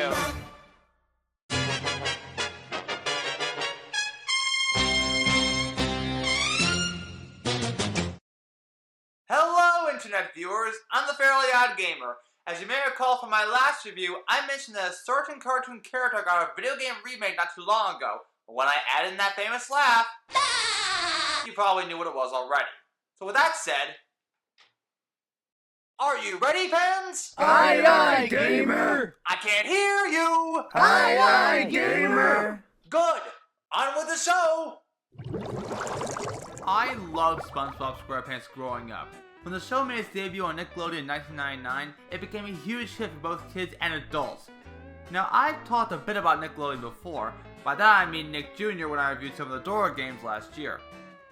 video. Hello internet viewers, I'm the Fairly OddGamer. As you may recall from my last review, I mentioned that a certain cartoon character got a video game remake not too long ago. But when I added in that famous laugh, you probably knew what it was already. So with that said, are you ready, fans? Aye, aye, gamer! I can't hear you! Aye, aye, gamer! Good! On with the show! I loved SpongeBob SquarePants growing up. When the show made its debut on Nickelodeon in 1999, it became a huge hit for both kids and adults. Now, I've talked a bit about Nickelodeon before. By that I mean Nick Jr. when I reviewed some of the Dora games last year.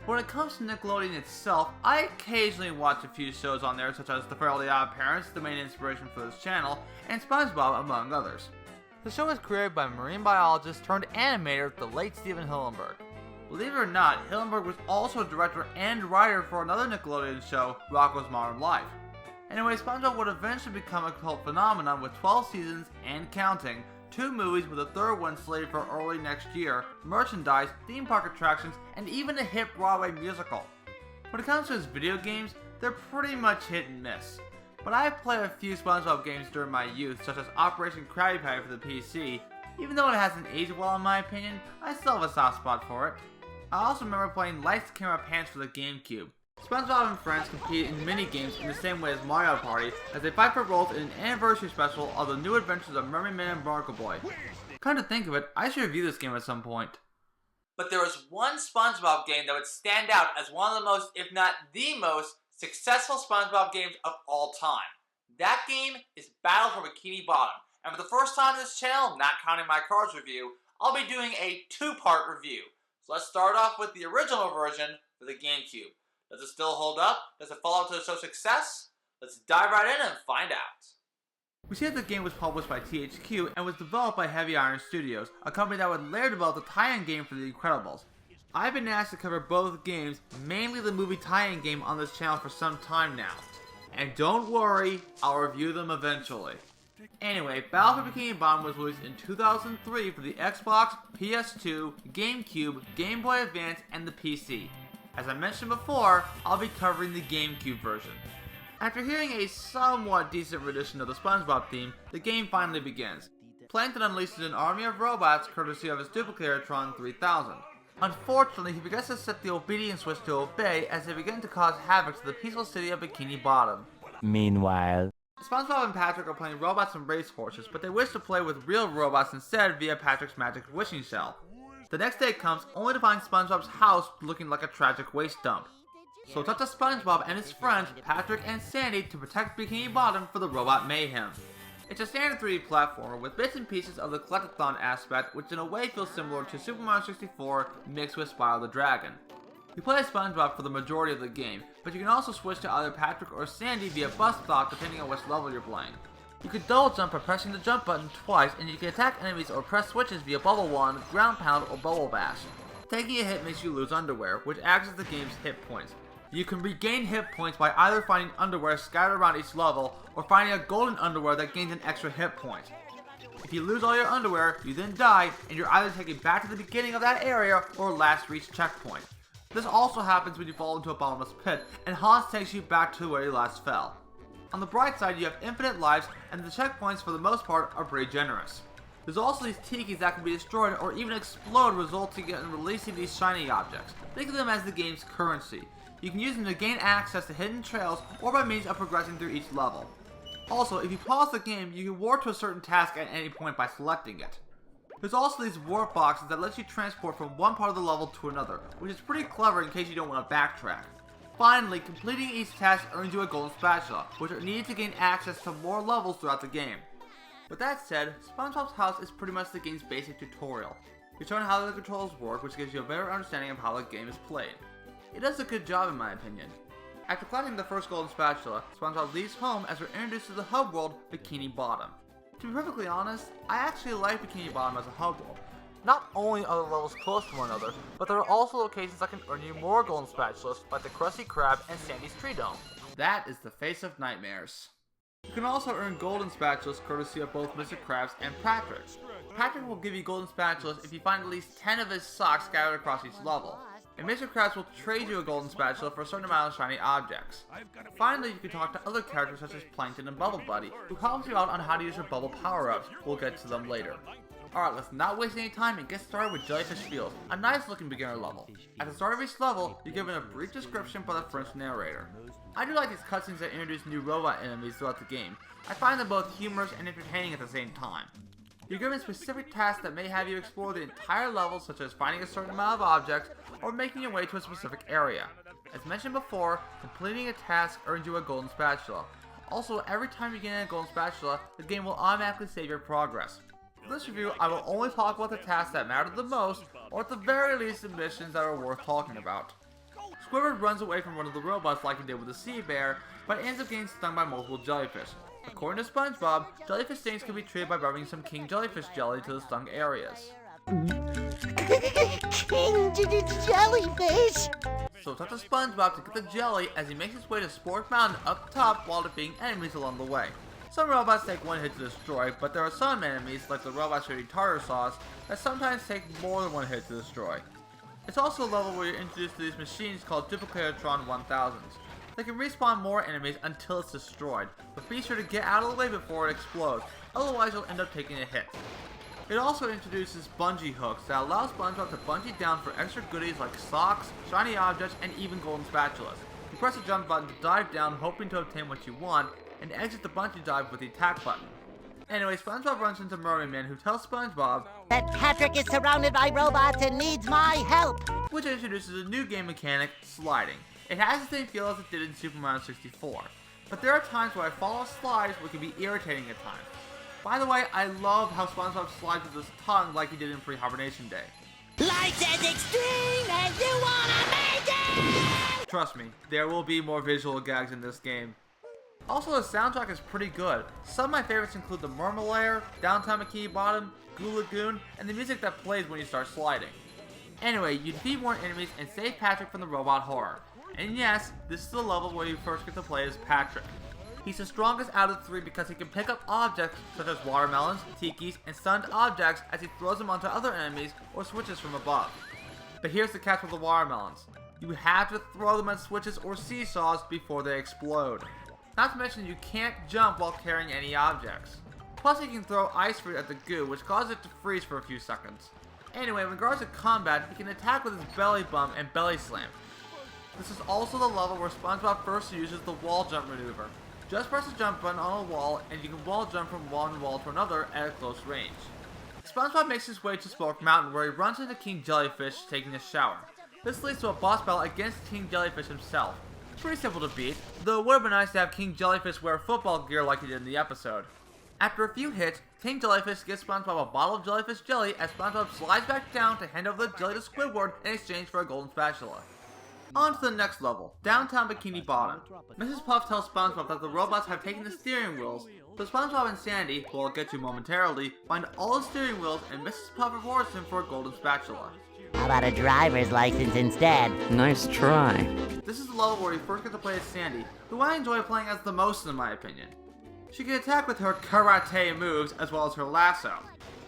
When it comes to Nickelodeon itself, I occasionally watch a few shows on there such as The Fairly OddParents, the main inspiration for this channel, and SpongeBob among others. The show was created by marine biologist turned animator the late Stephen Hillenburg. Believe it or not, Hillenburg was also a director and writer for another Nickelodeon show, Rocko's Modern Life. Anyway, SpongeBob would eventually become a cult phenomenon with 12 seasons and counting, 2 movies with a third one slated for early next year, merchandise, theme park attractions, and even a hit Broadway musical. When it comes to his video games, they're pretty much hit and miss. But I've played a few SpongeBob games during my youth, such as Operation Krabby Patty for the PC. Even though it hasn't aged well in my opinion, I still have a soft spot for it. I also remember playing Lights, Camera, Pants for the GameCube. SpongeBob and friends compete in mini-games in the same way as Mario Party as they fight for roles in an anniversary special of the New Adventures of Mermaid Man and Barnacle Boy. Come to think of it, I should review this game at some point. But there was one SpongeBob game that would stand out as one of the most, if not the most, successful SpongeBob games of all time. That game is Battle for Bikini Bottom, and for the first time on this channel, not counting my cards review, I'll be doing a 2-part review. So let's start off with the original version for the GameCube. Does it still hold up? Does it follow up to the show's success? Let's dive right in and find out. We see that the game was published by THQ and was developed by Heavy Iron Studios, a company that would later develop the tie-in game for The Incredibles. I've been asked to cover both games, mainly the movie tie-in game, on this channel for some time now. And don't worry, I'll review them eventually. Anyway, Battle for Bikini Bottom was released in 2003 for the Xbox, PS2, GameCube, Game Boy Advance, and the PC. As I mentioned before, I'll be covering the GameCube version. After hearing a somewhat decent rendition of the SpongeBob theme, the game finally begins. Plankton unleashes an army of robots courtesy of his duplicator Tron 3000. Unfortunately, he forgets to set the obedience switch to obey as they begin to cause havoc to the peaceful city of Bikini Bottom. Meanwhile, SpongeBob and Patrick are playing robots and racehorses, but they wish to play with real robots instead via Patrick's magic wishing shell. The next day comes only to find SpongeBob's house looking like a tragic waste dump. So it's up to SpongeBob and his friends, Patrick and Sandy, to protect Bikini Bottom for the robot mayhem. It's a standard 3D platformer with bits and pieces of the collectathon aspect, which in a way feels similar to Super Mario 64 mixed with Spyro the Dragon. You play as SpongeBob for the majority of the game, but you can also switch to either Patrick or Sandy via bus stop depending on which level you're playing. You can double jump by pressing the jump button twice, and you can attack enemies or press switches via Bubble Wand, Ground Pound, or Bubble Bash. Taking a hit makes you lose underwear, which acts as the game's hit points. You can regain hit points by either finding underwear scattered around each level, or finding a golden underwear that gains an extra hit point. If you lose all your underwear, you then die, and you're either taken back to the beginning of that area or last reached checkpoint. This also happens when you fall into a bottomless pit, and Hans takes you back to where you last fell. On the bright side, you have infinite lives, and the checkpoints for the most part are pretty generous. There's also these tikis that can be destroyed or even explode, resulting in releasing these shiny objects. Think of them as the game's currency. You can use them to gain access to hidden trails or by means of progressing through each level. Also, if you pause the game, you can warp to a certain task at any point by selecting it. There's also these warp boxes that let you transport from one part of the level to another, which is pretty clever in case you don't want to backtrack. Finally, completing each task earns you a golden spatula, which are needed to gain access to more levels throughout the game. With that said, SpongeBob's house is pretty much the game's basic tutorial. You're shown how the controls work, which gives you a better understanding of how the game is played. It does a good job in my opinion. After collecting the first golden spatula, SpongeBob leaves home as we're introduced to the hub world, Bikini Bottom. To be perfectly honest, I actually like Bikini Bottom as a hub world. Not only are the levels close to one another, but there are also locations that can earn you more golden spatulas, like the Krusty Krab and Sandy's Tree Dome. That is the face of nightmares. You can also earn golden spatulas courtesy of both Mr. Krabs and Patrick. Patrick will give you golden spatulas if you find at least 10 of his socks scattered across each level, and Mr. Krabs will trade you a golden spatula for a certain amount of shiny objects. Finally, you can talk to other characters such as Plankton and Bubble Buddy, who helps you out on how to use your bubble power-ups. We'll get to them later. Alright, let's not waste any time and get started with Jellyfish Fields, a nice looking beginner level. At the start of each level, you're given a brief description by the French narrator. I do like these cutscenes that introduce new robot enemies throughout the game. I find them both humorous and entertaining at the same time. You're given specific tasks that may have you explore the entire level, such as finding a certain amount of objects or making your way to a specific area. As mentioned before, completing a task earns you a golden spatula. Also, every time you gain a golden spatula, the game will automatically save your progress. For this review, I will only talk about the tasks that matter the most, or at the very least the missions that are worth talking about. Squidward runs away from one of the robots like he did with the sea bear, but ends up getting stung by multiple jellyfish. According to SpongeBob, jellyfish stings can be treated by rubbing some king jellyfish jelly to the stung areas. King Jellyfish! So it's up to SpongeBob to get the jelly as he makes his way to Sport Mountain up top while defeating enemies along the way. Some robots take one hit to destroy, but there are some enemies, like the robot Shady tartar sauce, that sometimes take more than one hit to destroy. It's also a level where you're introduced to these machines called Duplicatron 1000s. They can respawn more enemies until it's destroyed, but be sure to get out of the way before it explodes, otherwise you'll end up taking a hit. It also introduces Bungee Hooks that allow SpongeBob to bungee down for extra goodies like socks, shiny objects, and even golden spatulas. You press the jump button to dive down hoping to obtain what you want, and exit the bungee dive with the attack button. Anyway, SpongeBob runs into Mermaid Man, who tells SpongeBob that Patrick is surrounded by robots and needs my help! Which introduces a new game mechanic, sliding. It has the same feel as it did in Super Mario 64, but there are times where I fall off slides which can be irritating at times. By the way, I love how SpongeBob slides with his tongue like he did in Pre-Hibernation Day. Life's as extreme as you wanna make it! Trust me, there will be more visual gags in this game. Also, the soundtrack is pretty good. Some of my favorites include the Murmur Downtown Bikini Bottom, Goo Lagoon, and the music that plays when you start sliding. Anyway, you defeat more enemies and save Patrick from the robot horror. And yes, this is the level where you first get to play as Patrick. He's the strongest out of the three because he can pick up objects such as watermelons, tikis, and stunned objects as he throws them onto other enemies or switches from above. But here's the catch with the watermelons. You have to throw them on switches or seesaws before they explode. Not to mention you can't jump while carrying any objects. Plus you can throw ice fruit at the goo, which causes it to freeze for a few seconds. Anyway, in regards to combat, he can attack with his belly bump and belly slam. This is also the level where SpongeBob first uses the wall jump maneuver. Just press the jump button on a wall and you can wall jump from one wall to another at a close range. SpongeBob makes his way to Sport Mountain where he runs into King Jellyfish taking a shower. This leads to a boss battle against King Jellyfish himself. Pretty simple to beat, though it would have been nice to have King Jellyfish wear football gear like he did in the episode. After a few hits, King Jellyfish gives SpongeBob a bottle of jellyfish jelly as SpongeBob slides back down to hand over the jelly to Squidward in exchange for a golden spatula. On to the next level, Downtown Bikini Bottom. Mrs. Puff tells SpongeBob that the robots have taken the steering wheels, so SpongeBob and Sandy, who I'll get to momentarily, find all the steering wheels and Mrs. Puff rewards him for a golden spatula. How about a driver's license instead? Nice try. This is the level where you first get to play as Sandy, who I enjoy playing as the most in my opinion. She can attack with her karate moves as well as her lasso.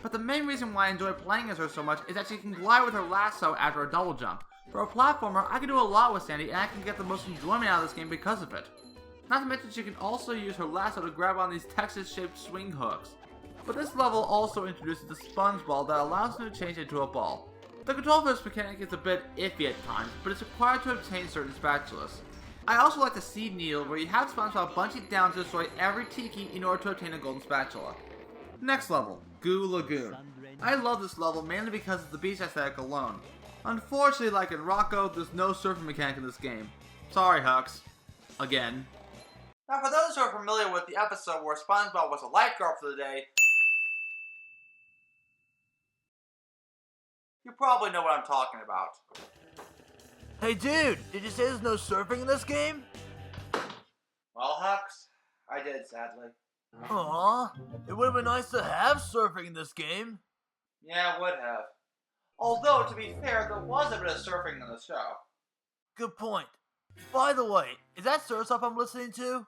But the main reason why I enjoy playing as her so much is that she can glide with her lasso after a double jump. For a platformer, I can do a lot with Sandy and I can get the most enjoyment out of this game because of it. Not to mention she can also use her lasso to grab on these Texas-shaped swing hooks. But this level also introduces the sponge ball that allows him to change into a ball. The control for this mechanic is a bit iffy at times, but it's required to obtain certain spatulas. I also like the seed needle where you have SpongeBob bungee down to destroy every tiki in order to obtain a golden spatula. Next level, Goo Lagoon. I love this level mainly because of the beach aesthetic alone. Unfortunately, like in Rocco, there's no surfing mechanic in this game. Sorry, Hux. Again. Now for those who are familiar with the episode where SpongeBob was a lifeguard for the day, you probably know what I'm talking about. Hey dude, did you say there's no surfing in this game? Well, Hux, I did, sadly. Aw, it would've been nice to have surfing in this game. Yeah, it would have. Although, to be fair, there was a bit of surfing in the show. Good point. By the way, is that surf stuff I'm listening to?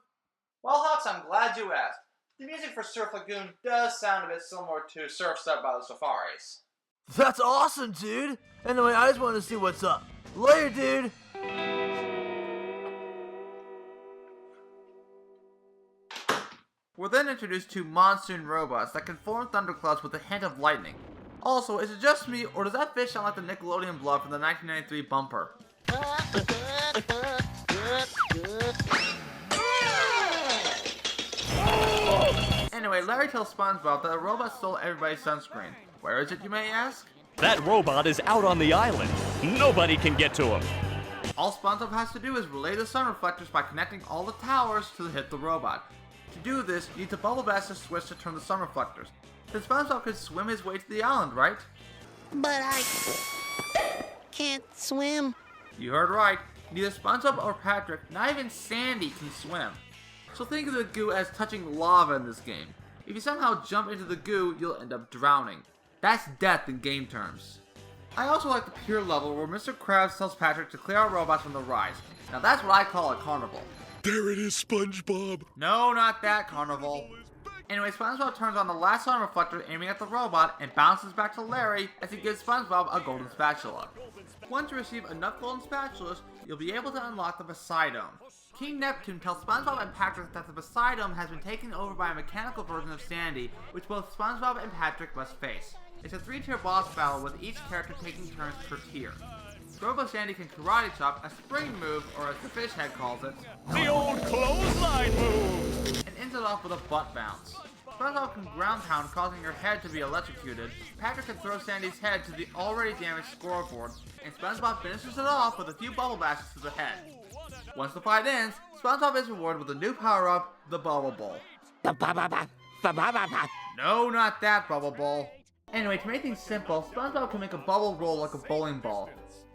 Well, Hux, I'm glad you asked. The music for Surf Lagoon does sound a bit similar to Surf's Up by the Safaris. That's awesome, dude. Anyway, I just wanted to see what's up. Later, dude. We're then introduced to monsoon robots that can form thunderclouds with a hint of lightning. Also, is it just me, or does that fish sound like the Nickelodeon blood from the 1993 bumper? Anyway, Larry tells SpongeBob that a robot stole everybody's sunscreen. Where is it, you may ask? That robot is out on the island. Nobody can get to him. All SpongeBob has to do is relay the sun reflectors by connecting all the towers to hit the robot. To do this, you need to bubble blast a switch to turn the sun reflectors. Then SpongeBob could swim his way to the island, right? But I can't swim. You heard right. Neither SpongeBob or Patrick, not even Sandy, can swim. So think of the goo as touching lava in this game. If you somehow jump into the goo, you'll end up drowning. That's death in game terms. I also like the pier level where Mr. Krabs tells Patrick to clear out robots from the rise. Now that's what I call a carnival. There it is, SpongeBob. No, not that carnival. Anyway, SpongeBob turns on the last sun reflector aiming at the robot and bounces back to Larry as he gives SpongeBob a golden spatula. Once you receive enough golden spatulas, you'll be able to unlock the Poseidon. King Neptune tells SpongeBob and Patrick that the Poseidon has been taken over by a mechanical version of Sandy, which both SpongeBob and Patrick must face. It's a 3-tier boss battle with each character taking turns per tier. Robo Sandy can karate chop, a spring move, or as the fish head calls it, The old clothesline move. and ends it off with a butt bounce. SpongeBob can ground pound, causing your head to be electrocuted. Patrick can throw Sandy's head to the already damaged scoreboard, and SpongeBob finishes it off with a few bubble bashes to the head. Once the fight ends, SpongeBob is rewarded with a new power-up, the Bubble Bowl. No, not that Bubble Bowl. Anyway, to make things simple, SpongeBob can make a bubble roll like a bowling ball.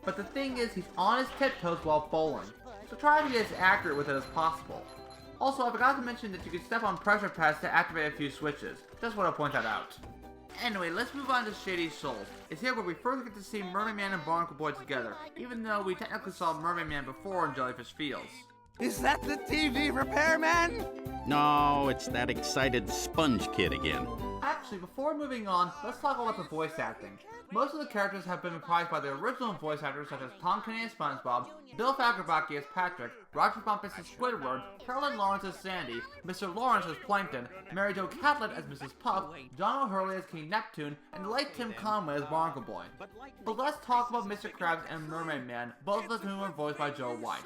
But the thing is, he's on his tiptoes while bowling, so try to get as accurate with it as possible. Also, I forgot to mention that you can step on pressure pads to activate a few switches. Just want to point that out. Anyway, let's move on to Shady's Souls. It's here where we first get to see Mermaid Man and Barnacle Boy together, even though we technically saw Mermaid Man before in Jellyfish Fields. Is that the TV repairman? No, it's that excited sponge kid again. Actually, before moving on, let's talk about the voice acting. Most of the characters have been reprised by the original voice actors such as Tom Kenny as SpongeBob, Bill Fagerbakke as Patrick, Roger Bumpus as Squidward, Carolyn Lawrence as Sandy, Mr. Lawrence as Plankton, Mary Jo Catlett as Mrs. Puff, John O'Hurley as King Neptune, and the late Tim Conway as Barnacle Boy. But let's talk about Mr. Krabs and Mermaid Man, both of whom were voiced by Joe White.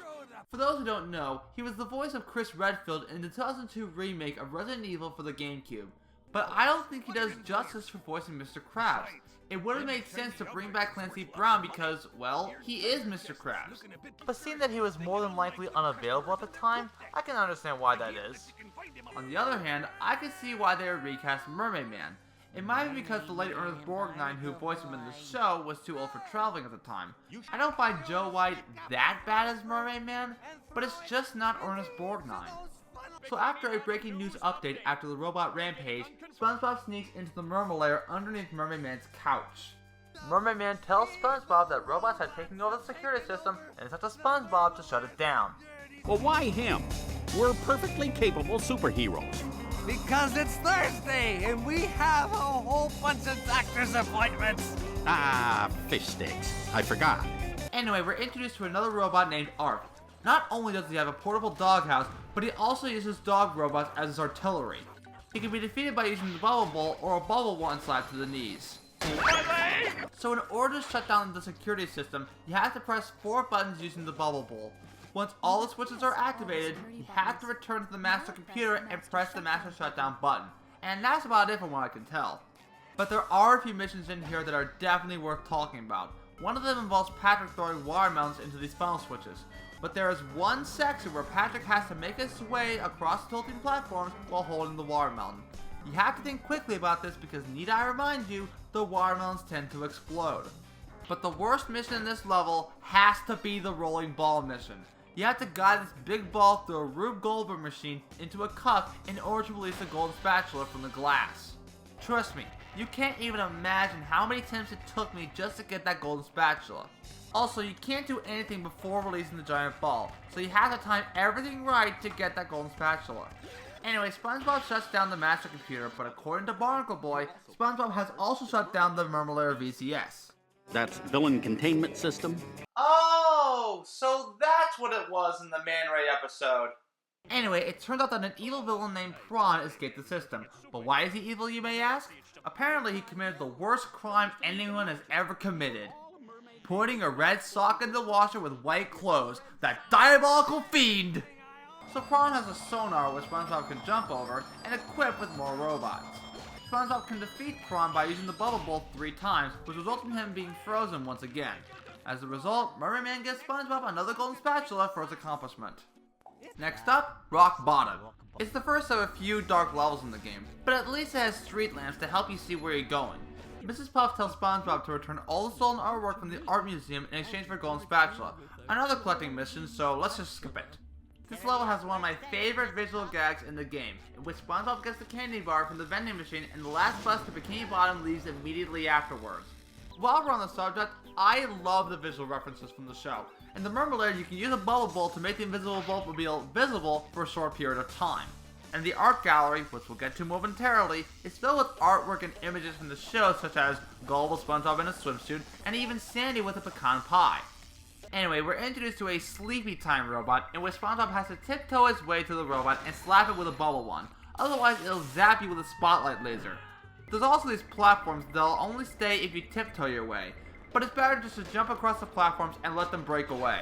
For those who don't know, he was the voice of Chris Redfield in the 2002 remake of Resident Evil for the GameCube. But I don't think he does justice for voicing Mr. Krabs. It would have made sense to bring back Clancy Brown because, well, he is Mr. Krabs. But seeing that he was more than likely unavailable at the time, I can understand why that is. On the other hand, I can see why they would recast Mermaid Man. It might be because the late Ernest Borgnine who voiced him in the show was too old for traveling at the time. I don't find Joe White that bad as Mermaid Man, but it's just not Ernest Borgnine. So after a breaking news update after the robot rampage, SpongeBob sneaks into the Merma lair underneath Mermaid Man's couch. Mermaid Man tells SpongeBob that robots had taken over the security system and it's up to SpongeBob to shut it down. Well, why him? We're perfectly capable superheroes. Because it's Thursday and we have a whole bunch of doctor's appointments. Ah, fish sticks. I forgot. Anyway, we're introduced to another robot named Ark. Not only does he have a portable doghouse, but he also uses dog robots as his artillery. He can be defeated by using the bubble bowl or a bubble one slap to the knees. So in order to shut down the security system, you have to press 4 buttons using the bubble bowl. Once all the switches are activated, you have to return to the master computer and press the master shutdown button. And that's about it from what I can tell. But there are a few missions in here that are definitely worth talking about. One of them involves Patrick throwing watermelons into these funnel switches. But there is one section where Patrick has to make his way across tilting platforms while holding the watermelon. You have to think quickly about this because, need I remind you, the watermelons tend to explode. But the worst mission in this level has to be the rolling ball mission. You have to guide this big ball through a Rube Goldberg machine into a cup in order to release a golden spatula from the glass. Trust me, You can't even imagine how many attempts it took me just to get that golden spatula. Also, you can't do anything before releasing the giant ball, so you have to time everything right to get that golden spatula. Anyway, SpongeBob shuts down the master computer, but according to Barnacle Boy, SpongeBob has also shut down the Mermalair VCS. That's villain containment system. Oh, so that's what it was in the Man Ray episode. Anyway, it turns out that an evil villain named Prawn escaped the system. But why is he evil, you may ask? Apparently he committed the worst crime anyone has ever committed. Putting a red sock in the washer with white clothes. That diabolical fiend! So Prawn has a sonar which SpongeBob can jump over and equip with more robots. SpongeBob can defeat Prawn by using the Bubble Bowl 3 times, which results in him being frozen once again. As a result, Mermaid Man gives SpongeBob another golden spatula for his accomplishment. Next up, Rock Bottom. It's the first of a few dark levels in the game, but at least it has street lamps to help you see where you're going. Mrs. Puff tells SpongeBob to return all the stolen artwork from the art museum in exchange for a golden spatula. Another collecting mission, so let's just skip it. This level has one of my favorite visual gags in the game, in which SpongeBob gets the candy bar from the vending machine and the last bus to Bikini Bottom leaves immediately afterwards. While we're on the subject, I love the visual references from the show. In the Mermalair, you can use a bubble bowl to make the invisible Bulbmobile visible for a short period of time. And the art gallery, which we'll get to momentarily, is filled with artwork and images from the show such as gullible SpongeBob in a swimsuit, and even Sandy with a pecan pie. Anyway, we're introduced to a sleepy time robot in which SpongeBob has to tiptoe his way to the robot and slap it with a bubble wand, otherwise it'll zap you with a spotlight laser. There's also these platforms that'll only stay if you tiptoe your way, but it's better just to jump across the platforms and let them break away.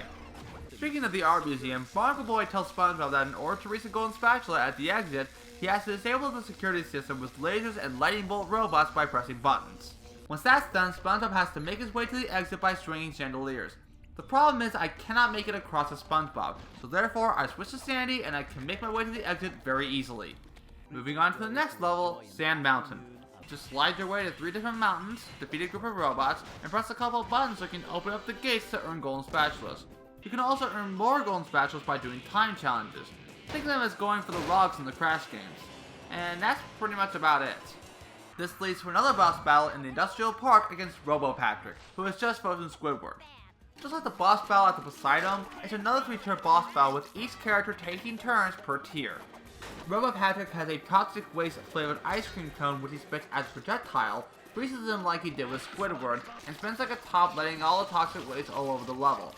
Speaking of the art museum, Barnacle Boy tells SpongeBob that in order to reach the golden spatula at the exit, he has to disable the security system with lasers and lightning bolt robots by pressing buttons. Once that's done, SpongeBob has to make his way to the exit by swinging chandeliers. The problem is I cannot make it across to SpongeBob, so therefore I switch to Sandy and I can make my way to the exit very easily. Moving on to the next level, Sand Mountain. Just slide your way to 3 different mountains, defeat a group of robots, and press a couple of buttons so you can open up the gates to earn golden spatulas. You can also earn more golden spatulas by doing time challenges. Think of them as going for the logs in the Crash games. And that's pretty much about it. This leads to another boss battle in the Industrial Park against Robo-Patrick, who has just frozen Squidward. Just like the boss battle at the Poseidon, it's another 3-tier boss battle with each character taking turns per tier. Robo-Patrick has a toxic waste flavored ice cream cone which he spits as a projectile, freezes him like he did with Squidward, and spins like a top letting all the toxic waste all over the level.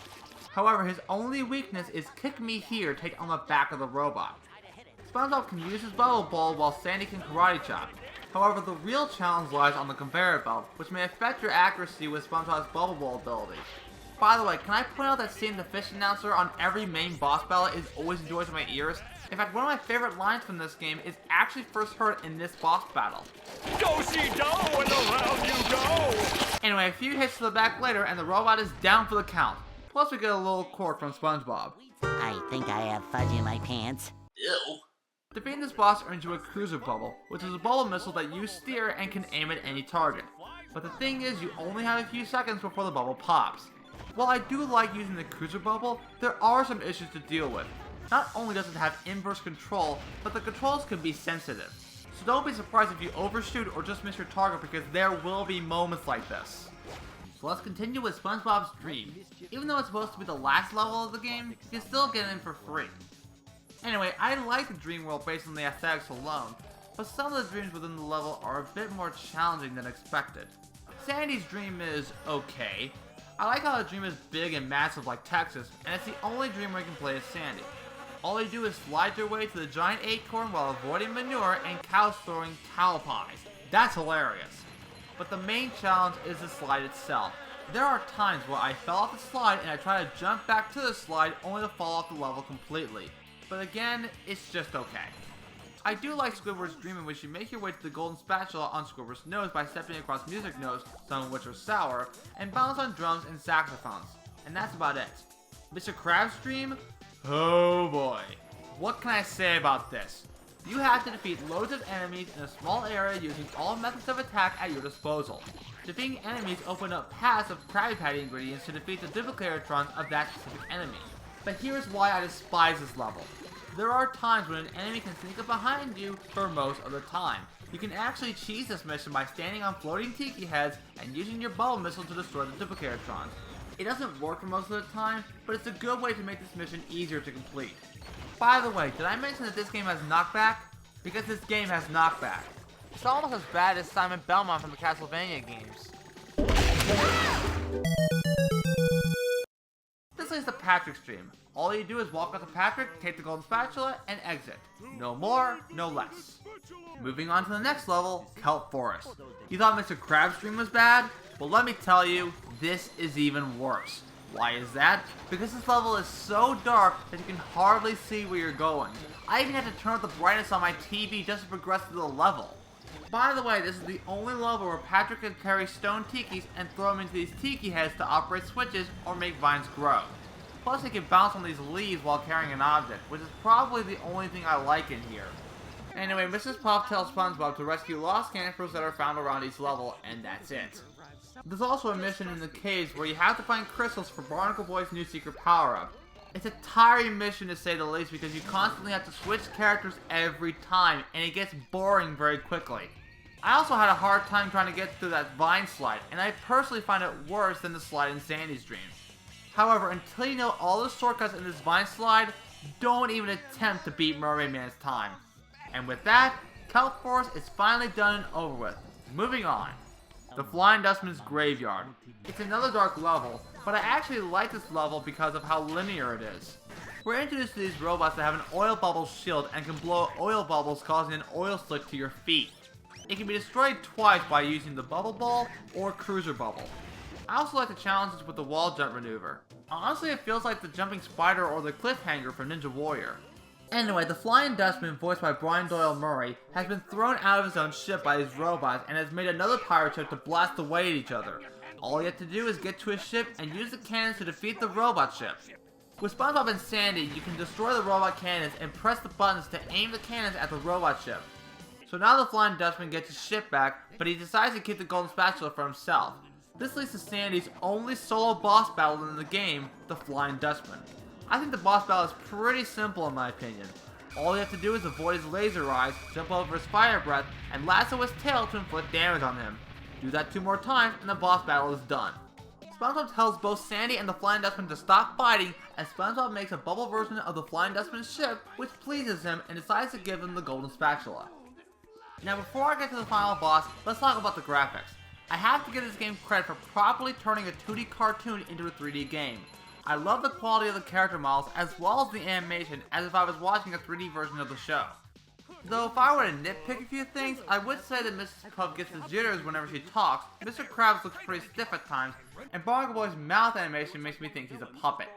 However, his only weakness is Kick Me Here taken on the back of the robot. SpongeBob can use his bubble ball while Sandy can karate chop. However, the real challenge lies on the conveyor belt, which may affect your accuracy with SpongeBob's bubble ball ability. By the way, can I point out that seeing the fish announcer on every main boss battle is always enjoyed to my ears? In fact, one of my favorite lines from this game is actually first heard in this boss battle. Do-si-do and around you go! Anyway, a few hits to the back later and the robot is down for the count. Plus we get a little quirk from SpongeBob. I think I have fudge in my pants. Ew. Defeating this boss earns you a cruiser bubble, which is a bubble missile that you steer and can aim at any target. But the thing is, you only have a few seconds before the bubble pops. While I do like using the cruiser bubble, there are some issues to deal with. Not only does it have inverse control, but the controls can be sensitive. So don't be surprised if you overshoot or just miss your target because there will be moments like this. So let's continue with SpongeBob's Dream. Even though it's supposed to be the last level of the game, you can still get in for free. Anyway, I like the Dream World based on the aesthetics alone, but some of the dreams within the level are a bit more challenging than expected. Sandy's dream is okay. I like how the dream is big and massive like Texas, and it's the only dream where you can play as Sandy. All you do is slide your way to the giant acorn while avoiding manure and cows throwing cow pies. That's hilarious. But the main challenge is the slide itself. There are times where I fell off the slide and I try to jump back to the slide only to fall off the level completely. But again, it's just okay. I do like Squidward's dream in which you make your way to the golden spatula on Squidward's nose by stepping across music notes, some of which are sour, and balance on drums and saxophones. And that's about it. Mr. Krabs' dream? Oh boy. What can I say about this? You have to defeat loads of enemies in a small area using all methods of attack at your disposal. Defeating enemies open up paths of Krabby Patty ingredients to defeat the Duplicators of that specific enemy. But here's why I despise this level. There are times when an enemy can sneak up behind you for most of the time, You can actually cheese this mission by standing on floating tiki heads and using your bubble missile to destroy the duplicatrons. It doesn't work for most of the time, but it's a good way to make this mission easier to complete. By the way, did I mention that this game has knockback? Because this game has knockback. It's almost as bad as Simon Belmont from the Castlevania games. This is the Patrick stream. All you do is walk up to Patrick, take the golden spatula, and exit. No more, no less. Moving on to the next level, Kelp Forest. You thought Mr. Krabs' stream was bad? Well, let me tell you, this is even worse. Why is that? Because this level is so dark that you can hardly see where you're going. I even had to turn up the brightness on my TV just to progress through the level. By the way, this is the only level where Patrick can carry stone tikis and throw them into these tiki heads to operate switches or make vines grow. Plus he can bounce on these leaves while carrying an object, which is probably the only thing I like in here. Anyway, Mrs. Puff tells SpongeBob to rescue lost campers that are found around each level, and that's it. There's also a mission in the caves where you have to find crystals for Barnacle Boy's new secret power-up. It's a tiring mission to say the least because you constantly have to switch characters every time, and it gets boring very quickly. I also had a hard time trying to get through that vine slide, and I personally find it worse than the slide in Sandy's dream. However, until you know all the shortcuts in this vine slide, don't even attempt to beat Mermaid Man's time. And with that, Kelp Forest is finally done and over with. Moving on. The Flying Dustman's Graveyard. It's another dark level, but I actually like this level because of how linear it is. We're introduced to these robots that have an oil bubble shield and can blow oil bubbles, causing an oil slick to your feet. It can be destroyed twice by using the bubble ball or cruiser bubble. I also like the challenges with the wall jump maneuver. Honestly, it feels like the jumping spider or the cliffhanger from Ninja Warrior. Anyway, the Flying Dustman, voiced by Brian Doyle Murray, has been thrown out of his own ship by these robots and has made another pirate ship to blast away at each other. All you have to do is get to his ship and use the cannons to defeat the robot ship. With SpongeBob and Sandy, you can destroy the robot cannons and press the buttons to aim the cannons at the robot ship. So now the Flying Dustman gets his ship back, but he decides to keep the golden spatula for himself. This leads to Sandy's only solo boss battle in the game, the Flying Dustman. I think the boss battle is pretty simple in my opinion. All you have to do is avoid his laser eyes, jump over his fire breath, and lasso his tail to inflict damage on him. Do that 2 more times and the boss battle is done. SpongeBob tells both Sandy and the Flying Dustman to stop fighting, and SpongeBob makes a bubble version of the Flying Dustman's ship, which pleases him and decides to give him the golden spatula. Now before I get to the final boss, let's talk about the graphics. I have to give this game credit for properly turning a 2D cartoon into a 3D game. I love the quality of the character models as well as the animation as if I was watching a 3D version of the show. Though if I were to nitpick a few things, I would say that Mrs. Puff gets the jitters whenever she talks, Mr. Krabs looks pretty stiff at times, and Barnacle Boy's mouth animation makes me think he's a puppet.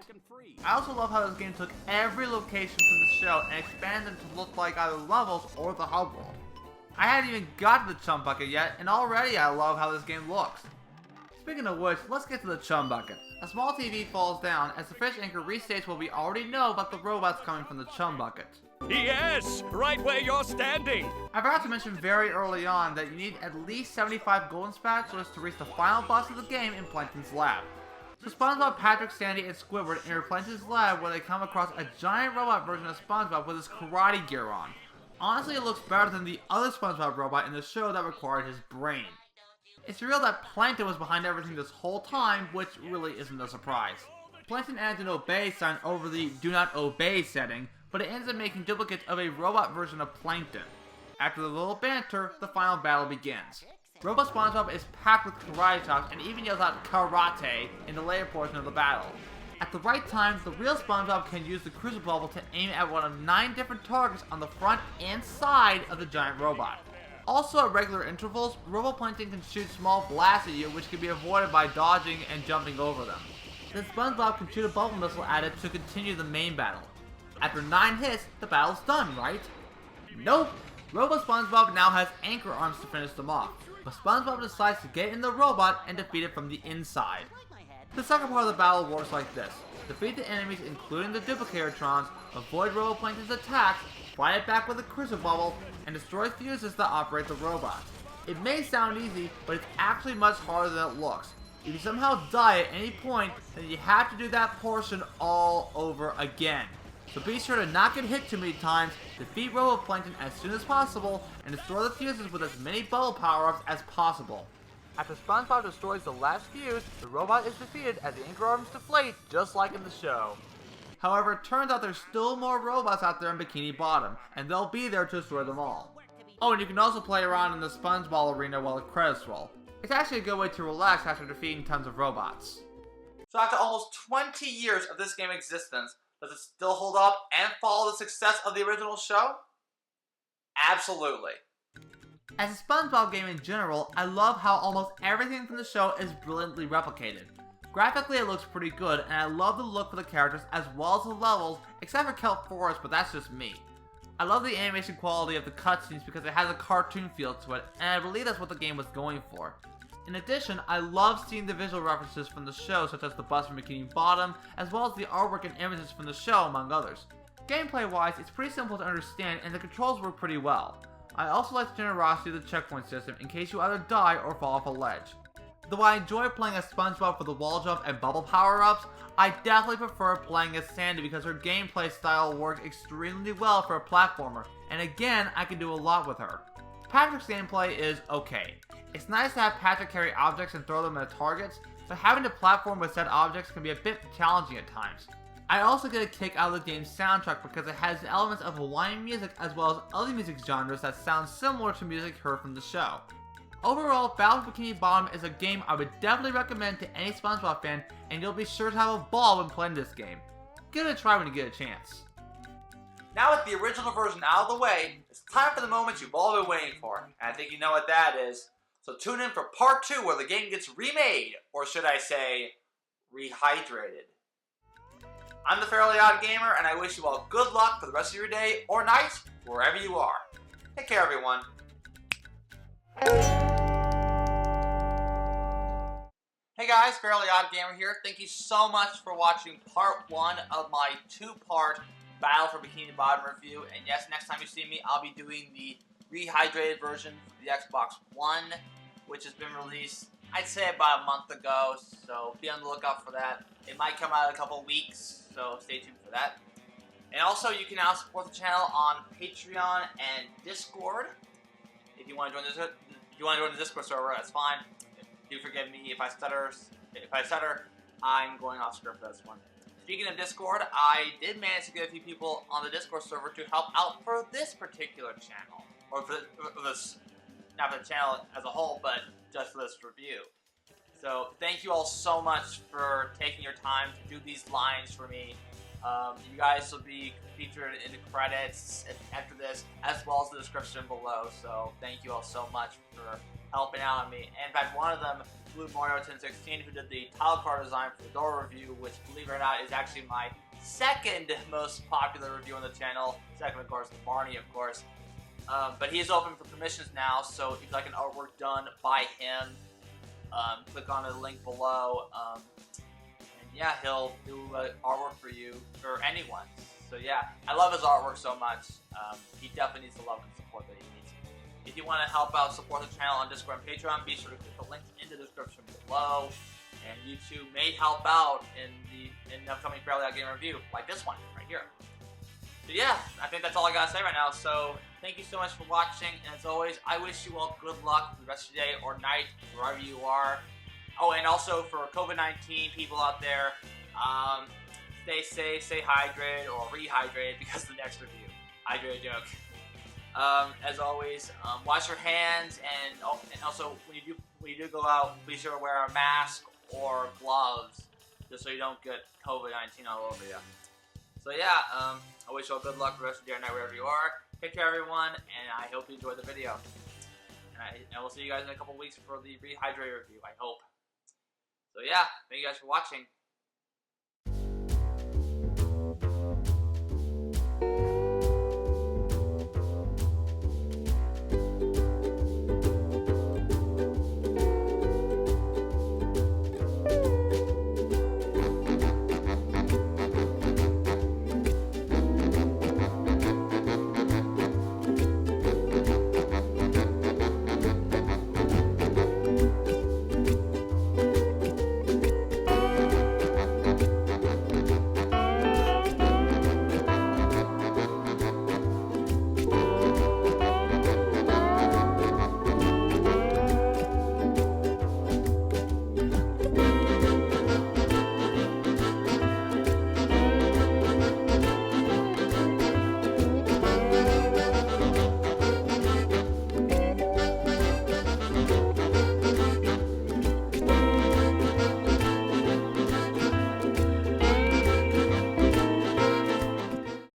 I also love how this game took every location from the show and expanded them to look like either levels or the hub world. I hadn't even got to the Chum Bucket yet, and already I love how this game looks. Speaking of which, let's get to the Chum Bucket. A small TV falls down as the fish anchor restates what we already know about the robots coming from the Chum Bucket. Yes, right where you're standing. I forgot to mention very early on that you need at least 75 golden spatulas to reach the final boss of the game in Plankton's lab. So SpongeBob, Patrick, Sandy, and Squidward enter Plankton's lab where they come across a giant robot version of SpongeBob with his karate gear on. Honestly, it looks better than the other SpongeBob robot in the show that required his brain. It's real that Plankton was behind everything this whole time, which really isn't a surprise. Plankton adds an obey sign over the do not obey setting, but it ends up making duplicates of a robot version of Plankton. After the little banter, the final battle begins. Robot SpongeBob is packed with karate chops and even yells out karate in the later portion of the battle. At the right time, the real SpongeBob can use the cruiser bubble to aim at one of 9 different targets on the front and side of the giant robot. Also at regular intervals, RoboPlankton can shoot small blasts at you which can be avoided by dodging and jumping over them. Then SpongeBob can shoot a bubble missile at it to continue the main battle. After 9 hits, the battle's done, right? Nope! Robo SpongeBob now has anchor arms to finish them off, but SpongeBob decides to get in the robot and defeat it from the inside. The second part of the battle works like this. Defeat the enemies including the Duplicatrons, avoid RoboPlankton's attacks, fight it back with a cruiser bubble, and destroy fuses that operate the robot. It may sound easy, but it's actually much harder than it looks. If you somehow die at any point, then you have to do that portion all over again. So be sure to not get hit too many times, defeat Roboplankton as soon as possible, and destroy the fuses with as many bubble power-ups as possible. After SpongeBob destroys the last fuse, the robot is defeated as the anchor arms deflate, just like in the show. However, it turns out there's still more robots out there in Bikini Bottom, and they'll be there to destroy them all. Oh, and you can also play around in the SpongeBob arena while the credits roll. It's actually a good way to relax after defeating tons of robots. So after almost 20 years of this game's existence, does it still hold up and follow the success of the original show? Absolutely. As a SpongeBob game in general, I love how almost everything from the show is brilliantly replicated. Graphically it looks pretty good, and I love the look of the characters as well as the levels, except for Kelp Forest, but that's just me. I love the animation quality of the cutscenes because it has a cartoon feel to it, and I believe that's what the game was going for. In addition, I love seeing the visual references from the show, such as the bus from Bikini Bottom, as well as the artwork and images from the show, among others. Gameplay-wise, it's pretty simple to understand, and the controls work pretty well. I also like the generosity of the checkpoint system in case you either die or fall off a ledge. Though I enjoy playing as SpongeBob for the wall jump and bubble power-ups, I definitely prefer playing as Sandy because her gameplay style works extremely well for a platformer, and again, I can do a lot with her. Patrick's gameplay is okay. It's nice to have Patrick carry objects and throw them at targets, so having to platform with said objects can be a bit challenging at times. I also get a kick out of the game's soundtrack because it has elements of Hawaiian music as well as other music genres that sound similar to music heard from the show. Overall, Battle for Bikini Bottom is a game I would definitely recommend to any SpongeBob fan, and you'll be sure to have a ball when playing this game. Give it a try when you get a chance. Now with the original version out of the way, it's time for the moment you've all been waiting for, and I think you know what that is. So tune in for part 2 where the game gets remade, or should I say, rehydrated. I'm the Fairly Odd Gamer, and I wish you all good luck for the rest of your day or night, wherever you are. Take care, everyone. Hey guys, Fairly Odd Gamer here. Thank you so much for watching part 1 of my 2-part Battle for Bikini Bottom review. And yes, next time you see me, I'll be doing the rehydrated version for the Xbox One, which has been released, I'd say about a month ago, so be on the lookout for that. It might come out in a couple weeks, so stay tuned for that. And also, you can now support the channel on Patreon and Discord. If you want to join the Discord server, that's fine. Do forgive me if I stutter. I'm going off script for this one. Speaking of Discord, I did manage to get a few people on the Discord server to help out for this particular channel. Or for this, not for the channel as a whole, but just for this review. So, thank you all so much for taking your time to do these lines for me. You guys will be featured in the credits after this, as well as the description below. So, thank you all so much for helping out on me. And in fact, one of them, Blue Mario 1016, who did the title card design for the door review, which, believe it or not, is actually my second most popular review on the channel. Second, of course, the Barney, of course. But he is open for commissions now, so if you'd like an artwork done by him, click on the link below. And yeah, he'll do artwork for you, for anyone. So yeah, I love his artwork so much. He definitely needs the love and support that he needs. If you want to help out support the channel on Discord and Patreon, be sure to click the links in the description below. And you too may help out in the upcoming Fairly Odd Gamer review, like this one right here. So yeah, I think that's all I gotta say right now. So thank you so much for watching, and as always, I wish you all good luck for the rest of your day or night, wherever you are. Oh, and also for COVID-19 people out there, stay safe, stay hydrated, or rehydrated because of the next review. Hydrated joke. As always, wash your hands, and also when you do go out, be sure to wear a mask or gloves, just so you don't get COVID-19 all over you. So yeah, I wish you all good luck for the rest of your night wherever you are. Take care, everyone, and I hope you enjoyed the video. And we'll see you guys in a couple weeks for the rehydrated review, I hope. So yeah, thank you guys for watching.